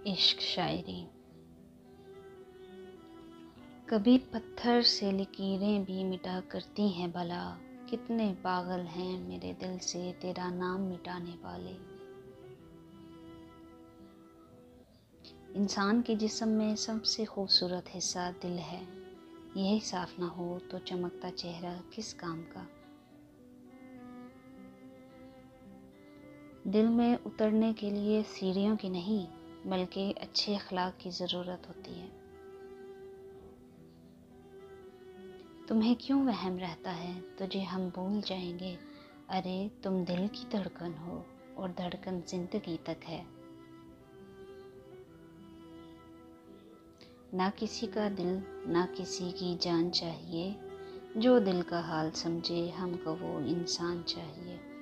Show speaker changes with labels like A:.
A: इश्क शायरी। कभी पत्थर से लकीरें भी मिटा करती हैं भला, कितने पागल हैं मेरे दिल से तेरा नाम मिटाने वाले। इंसान के जिस्म में सबसे खूबसूरत हिस्सा दिल है, यही साफ ना हो तो चमकता चेहरा किस काम का। दिल में उतरने के लिए सीढ़ियों की नहीं बल्कि अच्छे अखलाक की ज़रूरत होती है। तुम्हें क्यों वहम रहता है तुझे हम भूल जाएंगे, अरे तुम दिल की धड़कन हो और धड़कन जिंदगी तक है। ना किसी का दिल ना किसी की जान चाहिए, जो दिल का हाल समझे हमको वो इंसान चाहिए।